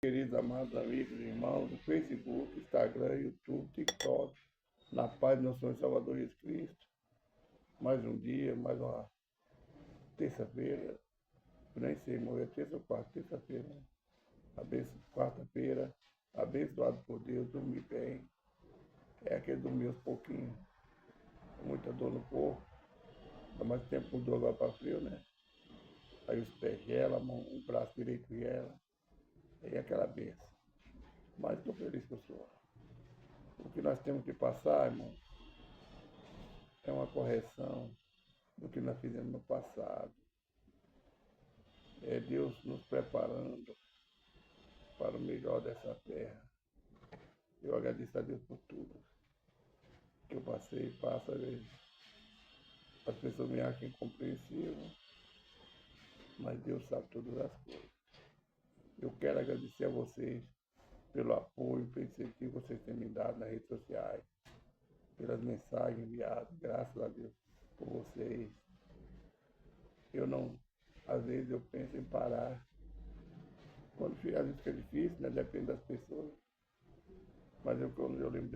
Queridos amados amigos e irmãos do Facebook, Instagram, YouTube, TikTok, na paz do nosso Senhor e Salvador Jesus Cristo. Mais um dia, mais uma terça-feira, eu nem sei, morrer terça ou quarta, terça-feira, né? Quarta-feira, abençoado por Deus, dormir bem, é aquele dormir aos pouquinhos, muita dor no corpo, dá mais tempo com dor agora para frio, né? Aí os pés gelam, o braço direito gela, aí é aquela benção. Mas estou feliz que eu sou. O que nós temos que passar, irmão, é uma correção do que nós fizemos no passado. É Deus nos preparando para o melhor dessa terra. Eu agradeço a Deus por tudo que eu passei e passo. Às vezes as pessoas me acham incompreensível, mas Deus sabe todas as coisas. Eu quero agradecer a vocês pelo apoio, pelo incentivo que vocês têm me dado nas redes sociais, pelas mensagens enviadas, graças a Deus por vocês. Eu não, às vezes eu penso em parar, quando às vezes fica difícil, né? Depende das pessoas, mas quando eu lembro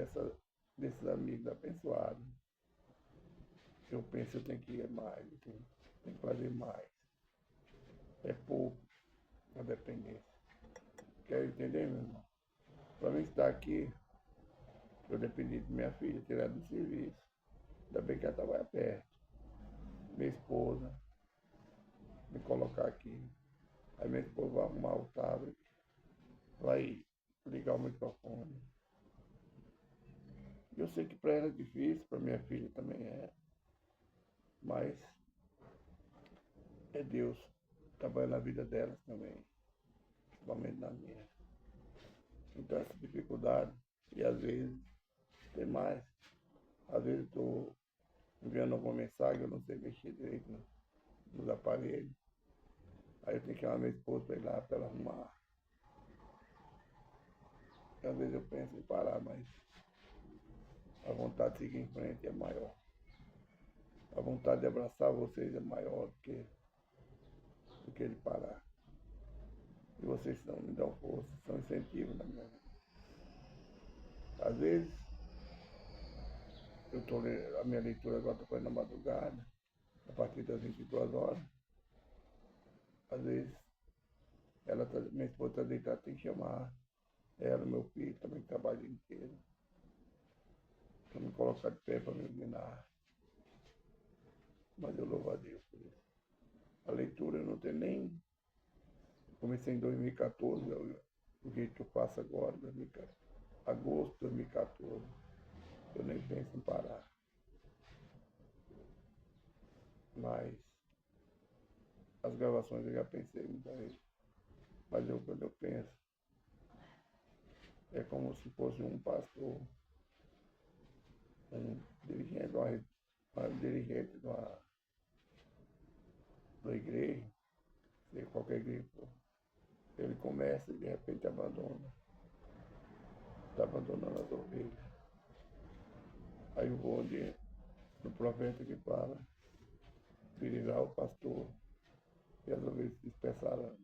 desses amigos abençoados, eu penso que eu tenho que ir mais, eu tenho que fazer mais. É pouco a dependência. Quer entender, meu irmão? Para mim estar aqui, eu dependi de minha filha tirar do serviço. Ainda bem que ela trabalha perto. Minha esposa, me colocar aqui. Aí minha esposa vai arrumar o tablet, vai ligar o microfone. Eu sei que para ela é difícil, para minha filha também é, mas é Deus trabalhando na vida delas também, principalmente na minha. Então essa dificuldade, e às vezes tem mais, às vezes estou enviando alguma mensagem, eu não sei mexer direito nos aparelhos, aí eu tenho que chamar minha esposa para ir lá para ela arrumar. E às vezes eu penso em parar, mas a vontade de seguir em frente é maior. A vontade de abraçar vocês é maior do que de parar. E vocês me dão força, são incentivos na minha vida. Às vezes, a minha leitura agora está fazendo na madrugada, a partir das 22 horas. Às vezes, minha esposa está deitada, tem que chamar ela, meu filho, também trabalha o dia inteiro, para me colocar de pé para me iluminar. Mas eu louvo a Deus por isso. A leitura eu não tenho nem. Comecei em 2014, o jeito que eu faço agora, 2014, agosto de 2014. Eu nem penso em parar. Mas as gravações eu já pensei muitas vezes. Mas quando eu penso, é como se fosse um pastor, um dirigente, uma dirigente de uma igreja, de qualquer igreja for. Ele começa e de repente abandona. Está abandonando as ovelhas. Aí eu vou onde no profeta que fala, virirá o pastor e as ovelhas se dispersarão.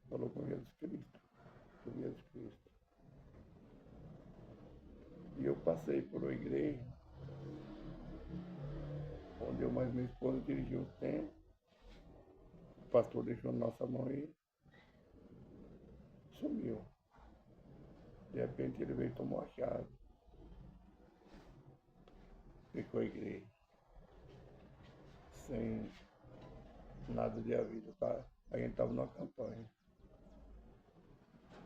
Falou com Jesus Cristo. Com Jesus Cristo. E eu passei por uma igreja onde eu mais minha esposa dirigiu um tempo. O pastor deixou nossa mão e sumiu. De repente ele veio e tomou a chave. Ficou a igreja. Sem nada de aviso. Tá? A gente estava numa campanha.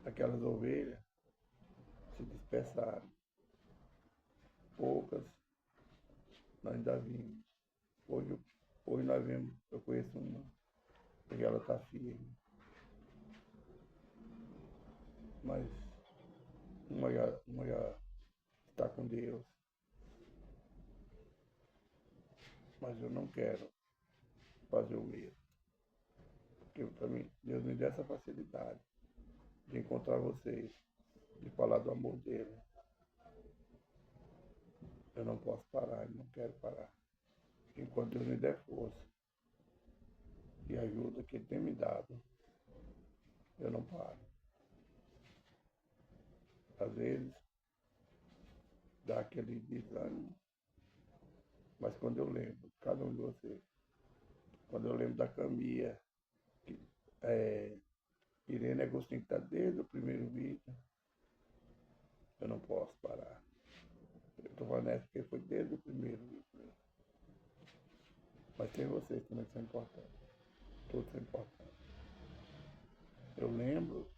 Aquelas ovelhas se dispersaram. Poucas nós ainda vimos. Hoje nós vemos, eu conheço uma, porque ela está firme. Mas uma já está com Deus. Mas eu não quero fazer o mesmo. Porque para mim, Deus me deu essa facilidade de encontrar vocês, de falar do amor dele. Eu não posso parar, eu não quero parar. Enquanto Deus me der força e ajuda que Ele tem me dado, eu não paro. Às vezes dá aquele desânimo, mas quando eu lembro, cada um de vocês, quando eu lembro da Camila, que Irene Agostinho está desde o primeiro vídeo, eu não posso parar. Eu estou falando essa porque foi desde o primeiro vídeo. Mas tem vocês também que são importantes. Todos são importantes. Eu lembro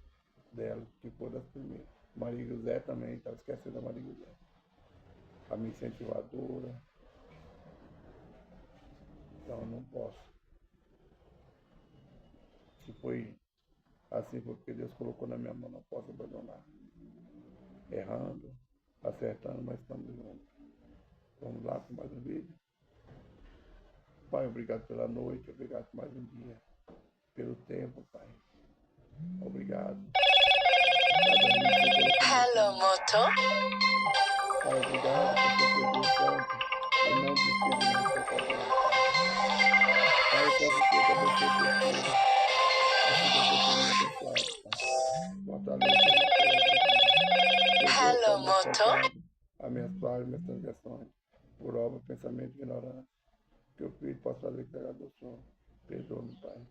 dela, que foi das primeiras. Maria José também, estava esquecendo da Maria José. A minha incentivadora. Então eu não posso. Se foi assim porque Deus colocou na minha mão, não posso abandonar. Errando, acertando, mas estamos juntos. Vamos lá com mais um vídeo. Pai, obrigado pela noite, obrigado por mais um dia. Pelo tempo, Pai. Obrigado. Hello, Moto. Pai, obrigado por ser Deus santo e não desistir de mim, seu Pai. Pai, eu peço que você abençoe o teu filho. Assim que eu tenho abençoado, Pai. Fortaleça Hello, Moto. as minhas falhas, minhas transgressões, por obra, pensamento e ignorância. Que o Filho possa fazer que agrada ao Senhor. Perdoa-me, Pai.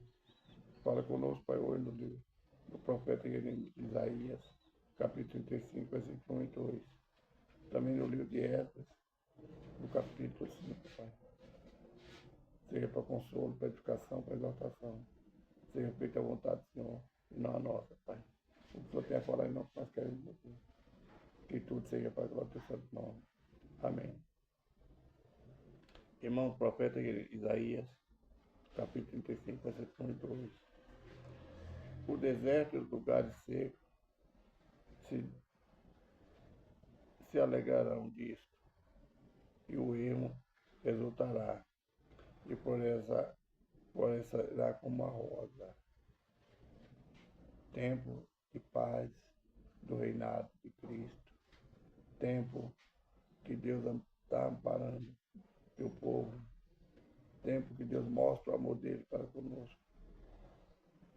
Fala conosco, Pai, hoje no livro do profeta Isaías, capítulo 35, versículo 1 e 2. Também no livro de Esdras, no capítulo 5, Pai. Seja para consolo, para edificação, para exaltação. Seja feita a vontade do Senhor e não a nossa, Pai. O que o Senhor tem a falar e não que nós queremos aqui. Que tudo seja para a glória do seu santo nome. Amém. Irmão, profeta Isaías, capítulo 35, versículo 1 e 2. O deserto e os lugares secos se alegrarão disto, e o ermo exultará, e por essa irá como uma rosa. Tempo de paz do reinado de Cristo. Tempo que Deus está amparando seu povo. Tempo que Deus mostra o amor dele para conosco.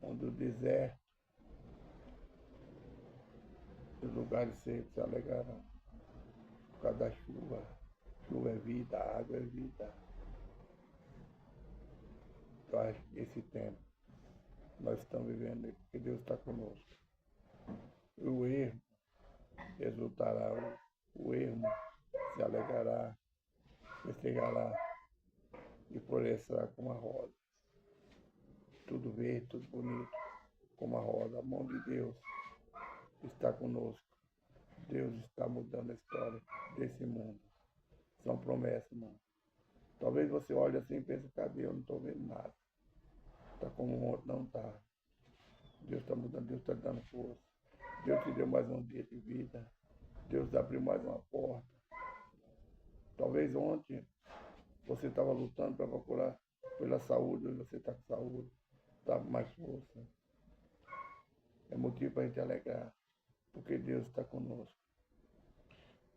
Onde o deserto e os lugares secos se alegrarão. Por causa da chuva. Chuva é vida, a água é vida. Então, acho que esse tempo nós estamos vivendo porque Deus está conosco. E o ermo exultará, o ermo se alegrará, festejará, e florescerá como a rosa. Tudo verde, tudo bonito, como a rosa. A mão de Deus está conosco. Deus está mudando a história desse mundo. São promessas, irmão. Talvez você olhe assim e pense, cadê? Eu não estou vendo nada. Está como um outro, não está. Deus está mudando, Deus está dando força. Deus te deu mais um dia de vida. Deus abriu mais uma porta. Talvez ontem você estava lutando para procurar pela saúde, hoje você está com saúde, está com mais força. É motivo para a gente alegrar, porque Deus está conosco.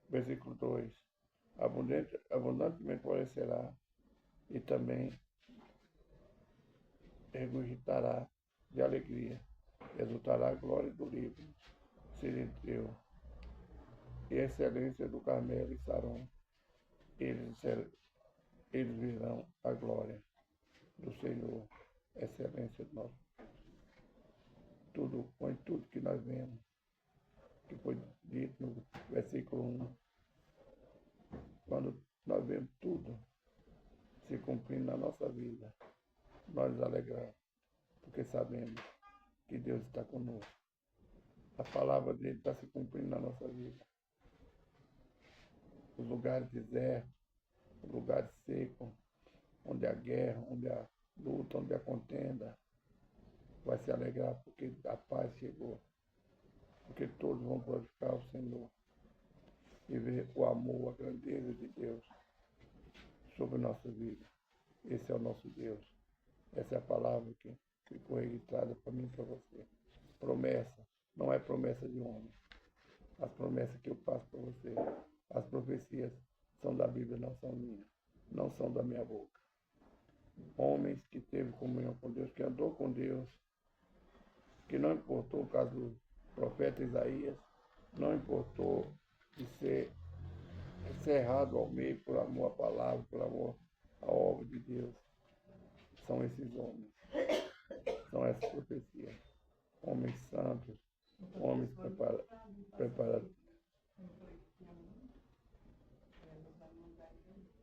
Versículo 2. Abundantemente florescerá e também regurgitará de alegria. Exultará a glória do livro, Sirineu, e a excelência do Carmelo e Saron. Eles verão a glória do Senhor, excelência de nós. Tudo, põe tudo que nós vemos, que foi dito no versículo 1. Quando nós vemos tudo se cumprindo na nossa vida, nós nos alegramos, porque sabemos que Deus está conosco. A palavra dele está se cumprindo na nossa vida. Os lugares desertos, os lugares secos, onde há guerra, onde há luta, onde há contenda, vai se alegrar porque a paz chegou. Porque todos vão glorificar o Senhor e ver o amor, a grandeza de Deus sobre a nossa vida. Esse é o nosso Deus. Essa é a palavra que ficou registrada para mim e para você. Promessa, não é promessa de homem. As promessas que eu passo para você, as profecias são da Bíblia, não são minhas, não são da minha boca. Homens que teve comunhão com Deus, que andou com Deus, que não importou o caso do profeta Isaías, não importou de ser cerrado ao meio por amor à palavra, por amor à obra de Deus. São esses homens, são essas profecias. Homens santos, homens preparados.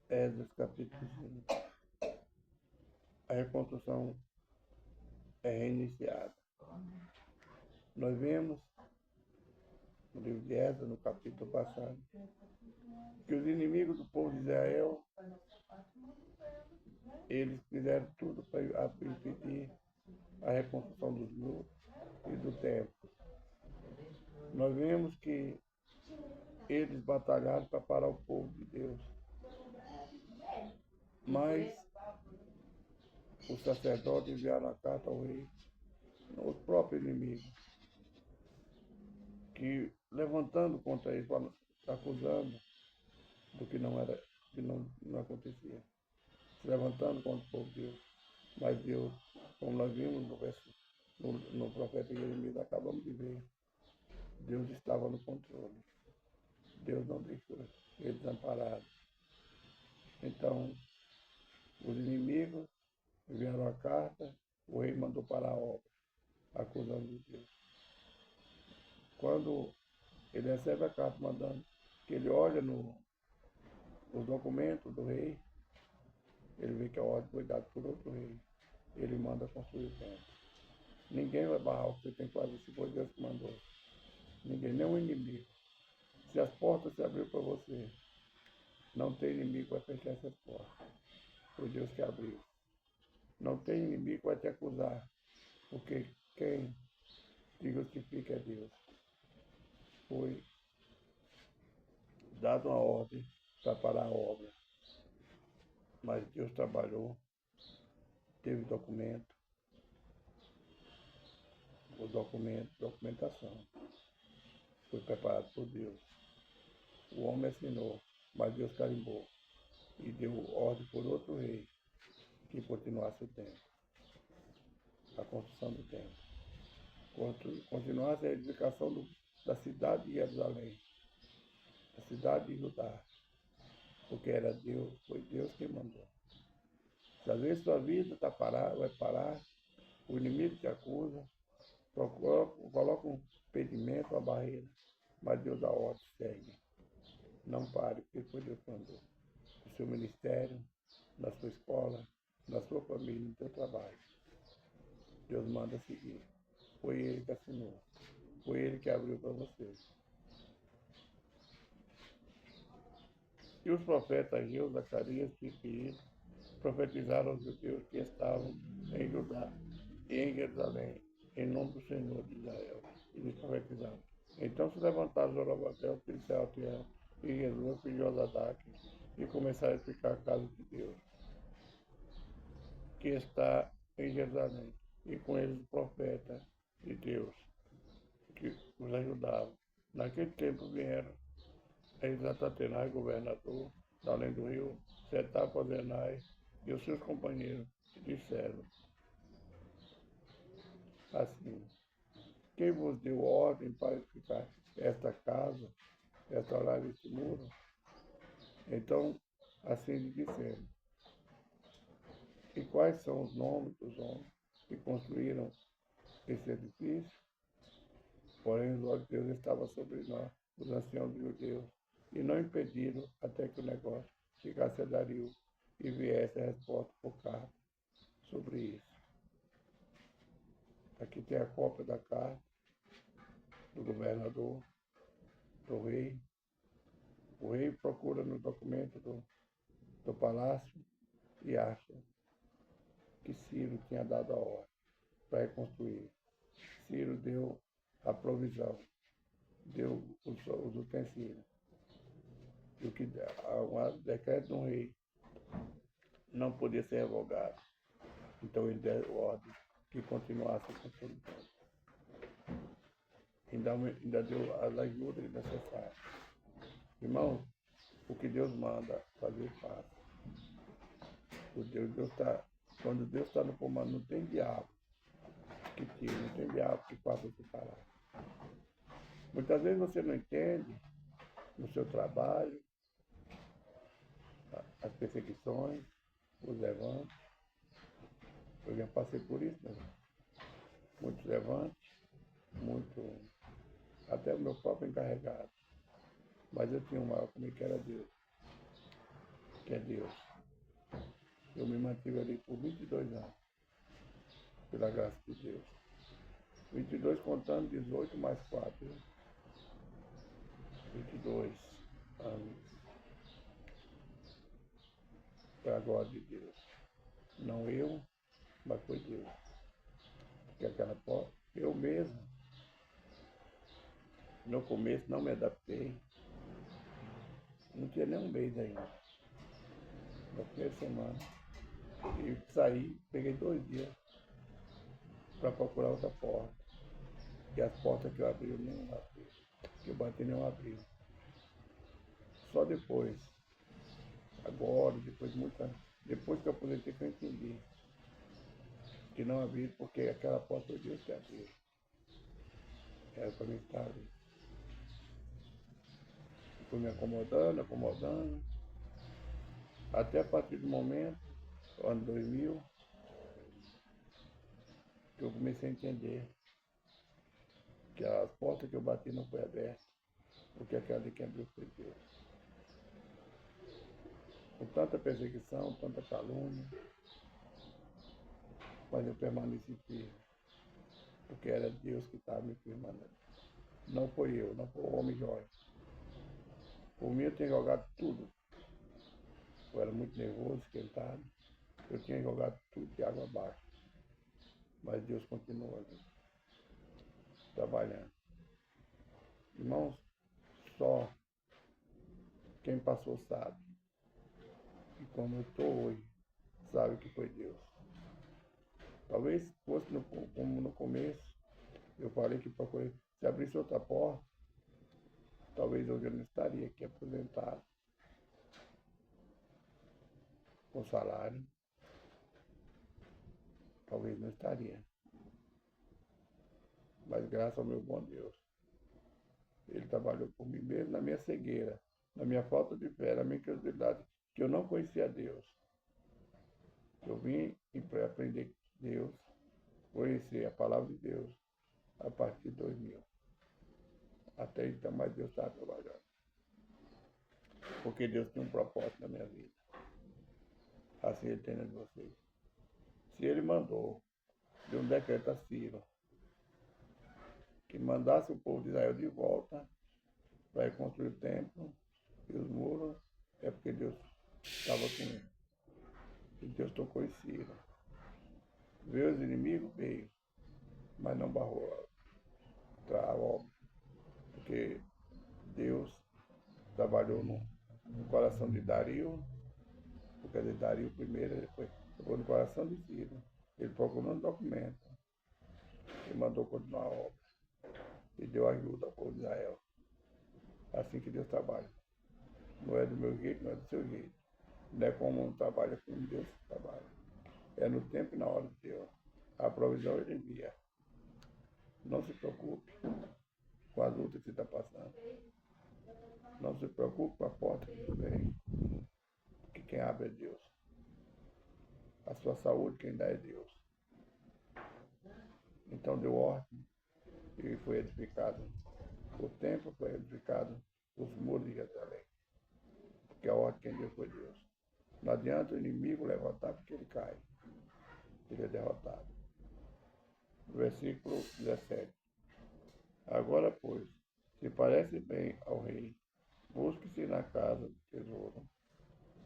Esdras capítulo 5. A reconstrução é reiniciada. Nós vemos no livro de Esdras, no capítulo passado, que os inimigos do povo de Israel, eles fizeram tudo para impedir a reconstrução dos muros e do templo. Nós vemos que eles batalharam para parar o povo de Deus. Mas os sacerdotes enviaram a carta ao rei, os próprios inimigos, que levantando contra eles, acusando do que não era, que não acontecia, se levantando contra o povo de Deus. Mas Deus, como nós vimos no profeta Jeremias, acabamos de ver, Deus estava no controle. Deus não deixou eles desamparados. Então, os inimigos enviaram a carta, o rei mandou parar a obra, acusando de Deus. Quando ele recebe a carta mandando que ele olha nos documentos do rei, ele vê que a ordem foi dada por outro rei. Ele manda construir o templo. Ninguém vai barrar o que você tem que fazer, se foi Deus que mandou. Ninguém, nem um inimigo. Se as portas se abriram para você, não tem inimigo que vai fechar essas portas. Foi Deus que abriu. Não tem inimigo que vai te acusar, porque quem te justifica é Deus. Foi dada uma ordem para parar a obra. Mas Deus trabalhou, teve documento, documentação. Foi preparado por Deus. O homem assinou, mas Deus carimbou e deu ordem por outro rei que continuasse o templo, a construção do templo. Continuasse a edificação da cidade de Jerusalém, da cidade de Judá, porque era Deus, foi Deus quem mandou. Se às vezes sua vida vai parar, o inimigo te acusa, coloca um impedimento, uma barreira, mas Deus dá ordem, segue. Não pare, porque foi Deus que mandou. No seu ministério, na sua escola, na sua família, no seu trabalho. Deus manda seguir. Foi Ele que assinou. Foi Ele que abriu para você. E os profetas Ageu, Zacarias e Filho profetizaram aos judeus que estavam em Judá e em Jerusalém, em nome do Senhor de Israel. Eles profetizaram. Então se levantaram Zorobabel, filho de Sealtiel, e Jesus, filho de Josadaque, e começaram a edificar a casa de Deus, que está em Jerusalém, e com eles o profeta de Deus, que os ajudavam. Naquele tempo vieram Exatatenai, governador, da além do rio, Setar-Bozenai e os seus companheiros, disseram assim: quem vos deu ordem para edificar esta casa, restaurar este muro? Então, assim lhe disseram: e quais são os nomes dos homens que construíram esse edifício? Porém, os olhos de Deus estavam sobre nós, os anciãos judeus, e não impediram até que o negócio chegasse a Dario e viesse a resposta por carta sobre isso. Aqui tem a cópia da carta do governador, do rei. O rei procura no documento do palácio e acha que Ciro tinha dado a ordem para reconstruir. Ciro deu a provisão, deu os utensílios. E o que o decreto de um rei não podia ser revogado. Então ele deu ordem que continuasse a construção. Ainda deu as ajudas necessárias. Irmão, o que Deus manda fazer, faça. Quando Deus está no comando, não tem diabo que tire, não tem diabo que faça você parar. Muitas vezes você não entende no seu trabalho, as perseguições, os levantes. Eu já passei por isso, né? Muitos levantes, muito, até o meu próprio encarregado. Mas eu tinha um maior comigo que era Deus, que é Deus. Eu me mantive ali por 22 anos, pela graça de Deus. 22 contando 18 mais 4, 22 anos, para a glória de Deus. Não eu, mas foi Deus. Porque aquela porta, eu mesmo, no começo não me adaptei, não tinha nem um mês ainda, na primeira semana. E saí, peguei 2 dias para procurar outra porta. E as portas que eu abri, não abri. Que eu bati, não abriu. Só depois, agora, depois que eu aposentei, que eu entendi que não abri, porque aquela porta foi Deus que abriu. Era para mim estar ali. Fui me acomodando, até a partir do momento, ano 2000, que eu comecei a entender que as portas que eu bati não foi aberta, porque aquela de quem abriu foi Deus. Com tanta perseguição, tanta calúnia, mas eu permaneci firme, porque era Deus que estava me firmando. Não foi eu, não foi o homem Jorge. Por mim eu tinha jogado tudo. Eu era muito nervoso, esquentado. Eu tinha jogado tudo de água abaixo. Mas Deus continua ali, trabalhando. Irmãos, só quem passou sabe. E como eu estou hoje, sabe que foi Deus. Talvez fosse como no começo, eu falei que procurei. Se abrisse outra porta, talvez hoje eu não estaria aqui aposentado, com salário. Talvez não estaria. Mas graças ao meu bom Deus, Ele trabalhou por mim mesmo na minha cegueira, na minha falta de fé, na minha incredulidade, que eu não conhecia Deus. Eu vim para aprender Deus, conhecer a palavra de Deus a partir de 2000. Até então, mais Deus estava trabalhando. Porque Deus tem um propósito na minha vida. Assim Ele tem na de vocês. Se Ele mandou, deu um decreto a Ciro, que mandasse o povo de Israel de volta para reconstruir o templo e os muros, é porque Deus estava com ele. E Deus tocou em Ciro. Veio os inimigos, veio, mas não barrou a obra, porque Deus trabalhou no coração de Dario, porque de Dario primeiro, depois tocou no coração de Ciro. Ele procurou um documento e mandou continuar a obra. E deu ajuda ao povo de Israel. Assim que Deus trabalha. Não é do meu jeito, não é do seu jeito. Não é como um trabalha, como Deus trabalha. É no tempo e na hora de Deus. A provisão Ele envia. Não se preocupe com a luta que você está passando. Não se preocupe com a porta que vem. Porque quem abre é Deus. A sua saúde quem dá é Deus. Então deu ordem e foi edificado. O templo foi edificado, os muros de Jerusalém. Porque a ordem quem deu foi Deus. Não adianta o inimigo levantar porque ele cai. Ele é derrotado. Versículo 17. Agora, pois, se parece bem ao rei, busque-se na casa do tesouro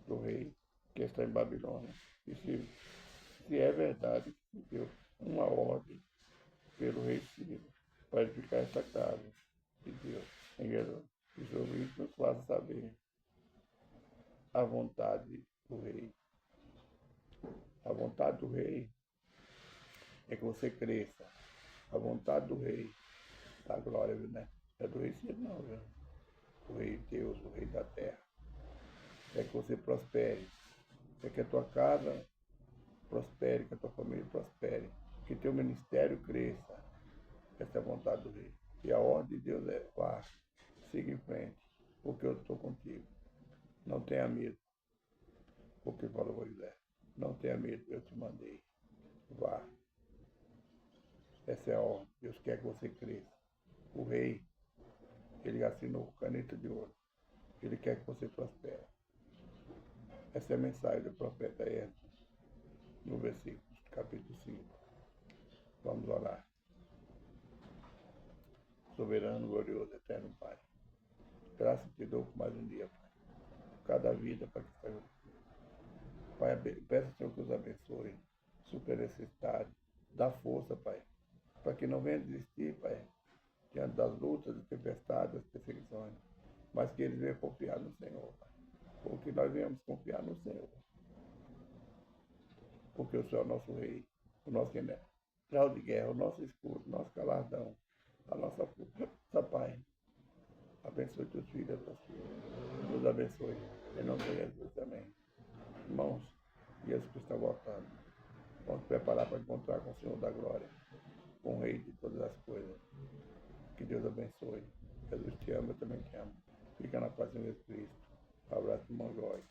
do rei que está em Babilônia. E se é verdade que deu uma ordem pelo rei Ciro para edificar esta casa de Deus em Jerusalém, e sobre isso nos faça saber a vontade do rei. A vontade do rei é que você cresça. A vontade do rei, da glória, né? É do rei Ciro, não, viu? O rei Deus, o rei da terra. É que você prospere. É que a tua casa prospere, que a tua família prospere. Que teu ministério cresça. Essa é a vontade do rei. E a ordem de Deus é: vá, siga em frente, porque eu estou contigo. Não tenha medo, porque falou Moisés. Não tenha medo, eu te mandei. Vá. Essa é a ordem. Deus quer que você cresça. O rei, ele assinou caneta de ouro. Ele quer que você prospere. Essa é a mensagem do profeta Esdras, no versículo, capítulo 5. Vamos orar. Soberano, glorioso, eterno Pai. Graças te dou por mais um dia, Pai. Cada vida, Pai, que está junto. Pai, peço ao Senhor que os abençoe. Super necessidade. Dá força, Pai. Para que não venha desistir, Pai, diante das lutas, das tempestades, das perseguições. Mas que eles venham confiar no Senhor, Pai. Porque nós venhamos confiar no Senhor. Porque o Senhor é o nosso Rei, o nosso general de guerra, o nosso escudo, o nosso galardão, a nossa força, Pai. Abençoe teus filhos, tuas filhas. Nos abençoe. Em nome de Jesus, amém. Irmãos, Jesus Cristo está voltando. Vamos preparar para encontrar com o Senhor da glória, com o Rei de todas as coisas. Que Deus abençoe. Jesus te ama, eu também te amo. Fica na paz de Jesus Cristo. Um abraço, irmão Jorge.